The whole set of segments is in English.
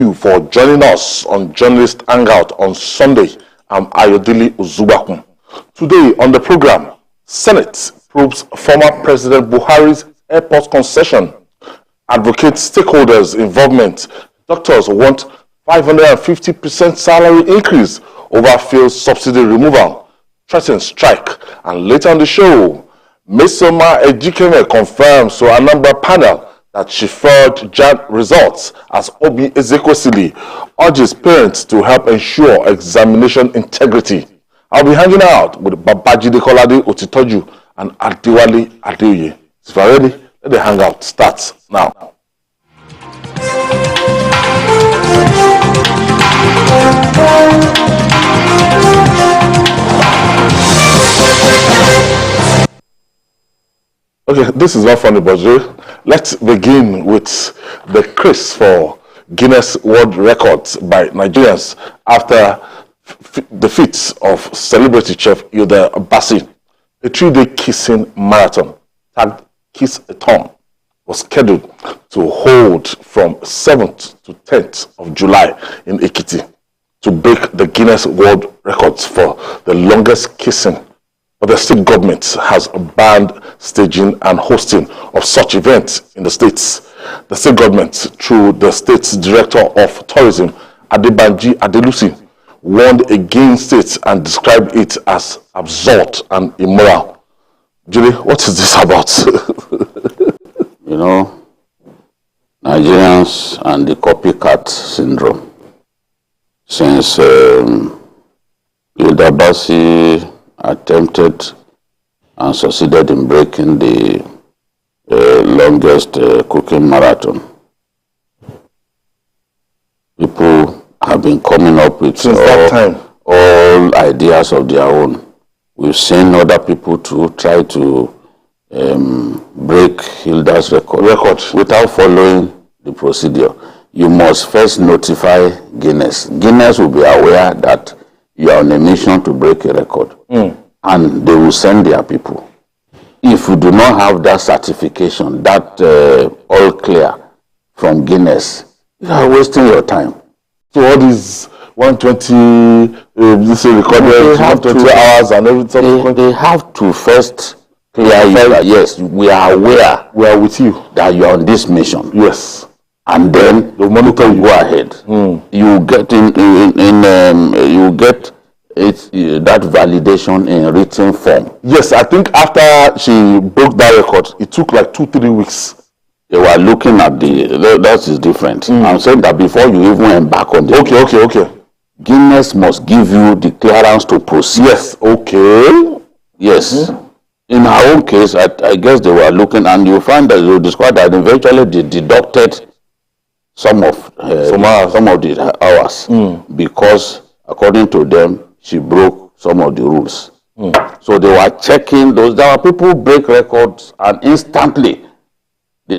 you for joining us on Journalist Hangout on Sunday. I'm Ayodele Uzubakun. Today on the program, Senate probes former President Buhari's airport concession, advocates stakeholders' involvement, doctors want 550% salary increase over fuel subsidy removal, threatens strike, and later on the show, Mesoma Ejikeme confirms to Anambra panel that she fraud JAD results as Obi Ezekwesili urges parents to help ensure examination integrity. I'll be hanging out with Babaji Dekolade Otitoju and Adewale Adeoye. If you're ready, let the hangout start now. Okay, this is not funny, but let's begin with the craze for Guinness World Records by Nigerians after the feats of celebrity chef Hilda Baci. A 3-day kissing marathon tagged kiss-a-thon was scheduled to hold from 7th to 10th of July in Ekiti to break the Guinness World Records for the longest kissing. But the state government has banned staging and hosting of such events in the states. The state government, through the state's director of tourism, Adebanji Adelusi, warned against it and described it as absurd and immoral. Julie, what is this about? You know, Nigerians and the copycat syndrome. Since Hilda Baci attempted and succeeded in breaking the longest cooking marathon, people have been coming up with all ideas of their own. We've seen other people to try to break Hilda's record without following the procedure. You must first notify Guinness. Guinness will be aware that you are on a mission to break a record, and they will send their people. If you do not have that certification, that all clear from Guinness, you are wasting your time. So all these 120 this recorded 120 hours and everything. They have to first clear you that yes, we are aware, we are with you, that you are on this mission. Yes, and then the monitor you go ahead. You get you get that validation in written form. Yes, I think after she broke that record, it took like 2-3 weeks. They were looking at that is different. I'm saying that before you even embark on the okay. Guinness must give you the clearance to proceed. Yes, okay. Yes. In our own case, I guess they were looking, and you find that you discovered that eventually they deducted some of the hours because, according to them, she broke some of the rules. So they were checking those. There were people who break records and instantly they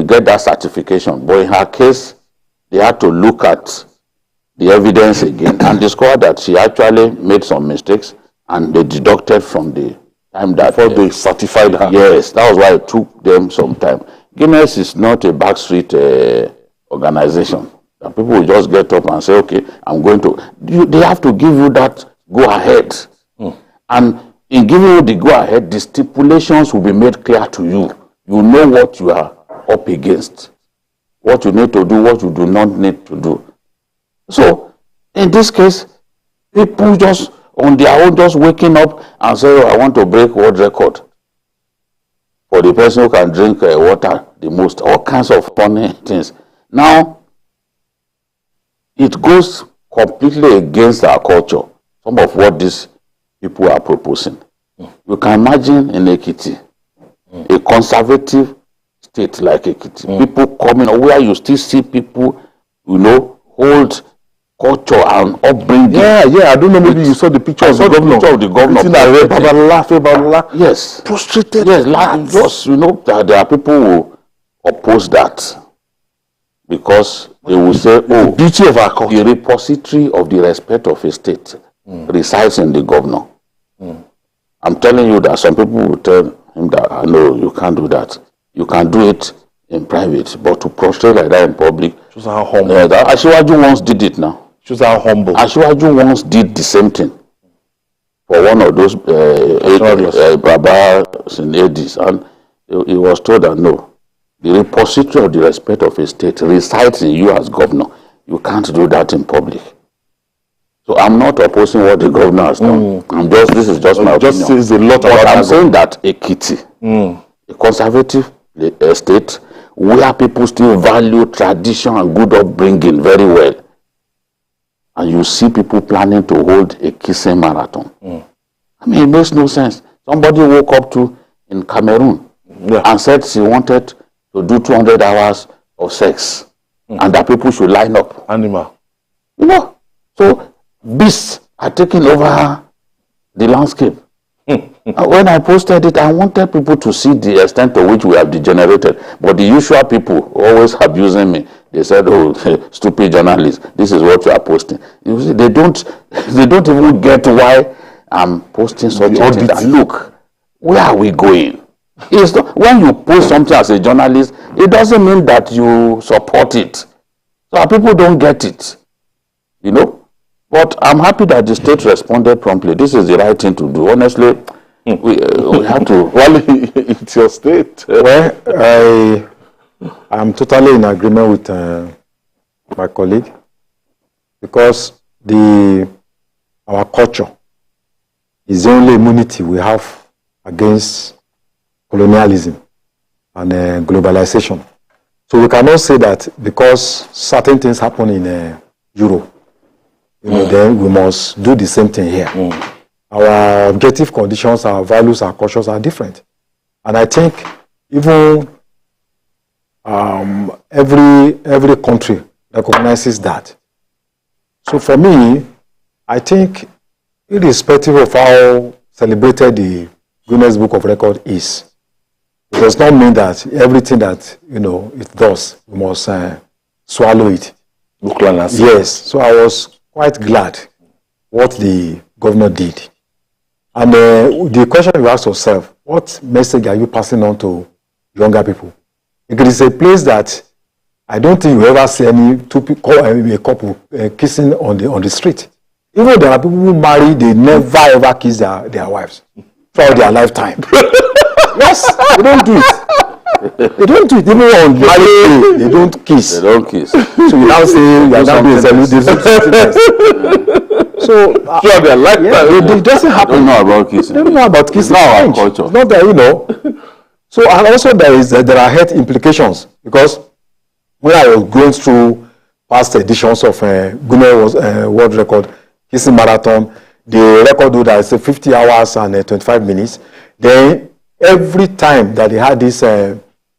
get that certification. But in her case, they had to look at the evidence again and discover that she actually made some mistakes, and they deducted from the time that before they certified her. Yes, that was why it took them some time. Guinness is not a backstreet organization that people will just get up and say, okay, I'm going to. They have to give you that go ahead. And in giving you the go ahead, the stipulations will be made clear to you. You know what you are up against, what you need to do, what you do not need to do. So, in this case, people just on their own just waking up and say, oh, I want to break world record for the person who can drink water the most, all kinds of funny things. Now, it goes completely against our culture, some of what these people are proposing. You can imagine in Ekiti, a conservative state like Ekiti, people coming, where you still see people, hold culture and upbringing. Yeah, I don't know, maybe you saw the picture of the governor. Yes. Prostrated. Yes, just, that there are people who oppose that because they will say, the beauty of our culture. The repository of the respect of a state resides in the governor. I'm telling you that some people will tell him that, no, you can't do that. You can do it in private, but to prostrate like that in public. Shows how humble. Asiwaju once did it now. Shows how humble. Asiwaju once did the same thing for one of those Babas in Edis, and he was told that no, the repository of the respect of a state resides in you as governor. You can't do that in public. So I'm not opposing what the governor has done. This is just my opinion. Says a lot but about I'm saying that Ekiti, a conservative state where people still value tradition and good upbringing very well, and you see people planning to hold a kissing marathon. I mean, it makes no sense. Somebody woke up in Cameroon and said she wanted to do 200 hours of sex, and that people should line up. Animal. You know, so beasts are taking over the landscape. When I posted it, I wanted people to see the extent to which we have degenerated. But the usual people always abusing me. They said, "Oh, stupid journalists, this is what you are posting." You see, they don't even get why I'm posting such a thing. And look, where are we going? It's not, when you post something as a journalist, it doesn't mean that you support it. So people don't get it, you know. But I'm happy that the state responded promptly. This is the right thing to do. Honestly, we have to. Well, it's your state. Well, I'm totally in agreement with my colleague, because our culture is the only immunity we have against colonialism and globalization. So we cannot say that because certain things happen in Europe, then we must do the same thing here. Our objective conditions, our values, our cultures are different. And I think even every country recognizes that. So for me, I think irrespective of how celebrated the Guinness Book of Records is, it does not mean that everything that it does, we must swallow it. Yes. So I was quite glad what the governor did. And the question you ask yourself, what message are you passing on to younger people? It is a place that I don't think you ever see a couple kissing on the street. Even there are people who marry, they never ever kiss their wives throughout their lifetime. Yes, they don't do it. They don't do it. Even on marriage day, they don't kiss. They don't kiss. So you now say you are now doing something else. So throughout their lifetime, it doesn't happen. They don't know about kissing. They don't know about kissing. It's not our culture. It's not that, So and also there are health implications, because when I was going through past editions of Guinness World Record kissing marathon, the record holder is 50 hours and 25 minutes. Then every time that they had this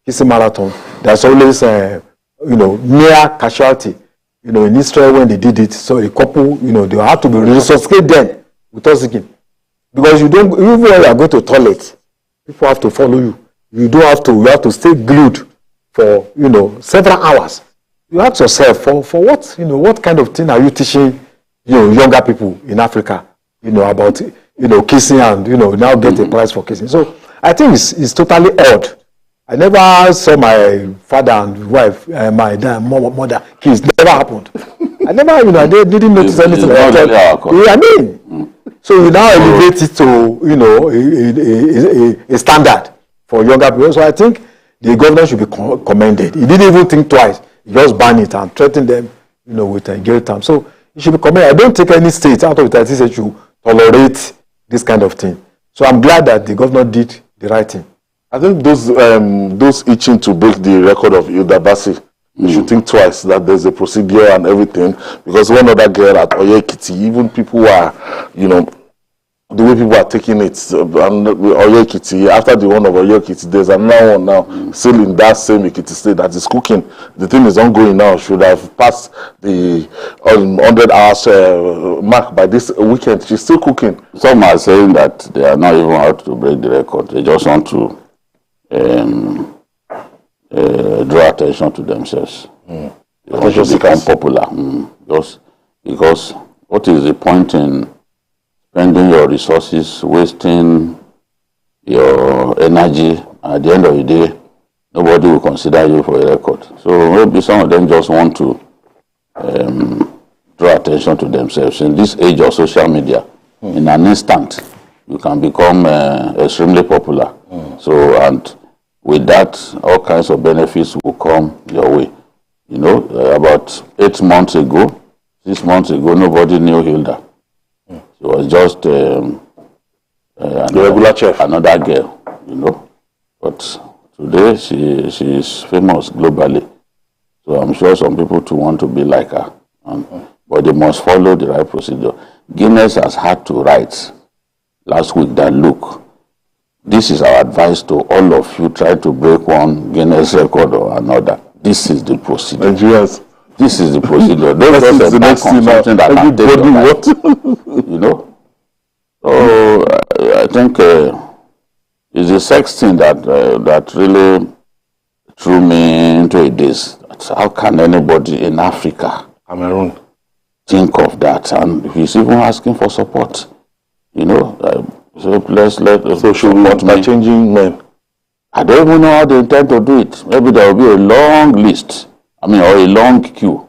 kissing marathon, there's always near casualty. In Israel when they did it, so a couple, they had to be resuscitated then with oxygen, because even when you are going to toilet, people have to follow you. You have to stay glued for several hours. You ask yourself, for what what kind of thing are you teaching younger people in Africa about kissing and now get a prize for kissing? So I think it's totally odd. I never saw my father and wife, my mother kiss. Never happened. I never, I didn't notice anything like that. So you now elevate it to a standard for younger people. So I think the governor should be commended. He didn't even think twice. He just banned it and threatened them, with a jail term. So he should be commended. I don't take any state out of the 30 states to tolerate this kind of thing. So I'm glad that the governor did the right thing. I think those itching to break the record of Hilda Baci, you should think twice that there's a procedure and everything, because one other girl at Ekiti, even people are, the way people are taking it, and Ekiti, after the one of Ekiti, there's another one now, still in that same Ekiti State that is cooking. The thing is ongoing now, should have passed the 100 hours mark by this weekend. She's still cooking. Some are saying that they are not even out to break the record. They just want to draw attention to themselves. They want to become popular. Just because what is the point in spending your resources, wasting your energy? At the end of the day, nobody will consider you for a record. So maybe some of them just want to draw attention to themselves. In this age of social media, in an instant, you can become extremely popular. So, and with that, all kinds of benefits will come your way. You know, about 8 months ago, 6 months ago, nobody knew Hilda. She was just regular chef. Another girl, you know. But today, she is famous globally. So I'm sure some people too want to be like her. But they must follow the right procedure. Guinness has had to write last week that, look, this is our advice to all of you try to break one Guinness record or another. This is the procedure. Nigerians. This is the procedure. Don't just embark on something that can take your life. You know? So I think it's the sex thing that really threw me into a daze. How can anybody in Africa, Cameroon, think of that? And he's even asking for support. You know, so so should we by changing men? I don't even know how they intend to do it. Maybe there will be a long list. I mean, or a long queue.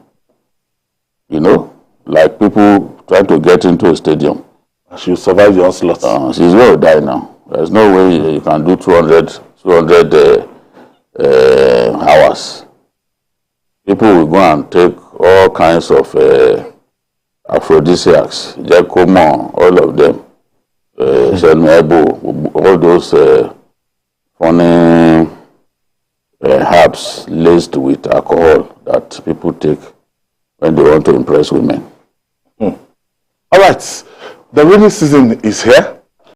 You know, like people trying to get into a stadium. She'll survive the onslaught. She's going to die now. There's no way you can do 200 hours. People will go and take all kinds of aphrodisiacs, Giacomo, all of them, Selmebo, all those funny herbs laced with alcohol that people take when they want to impress women. All right, the rainy season is here.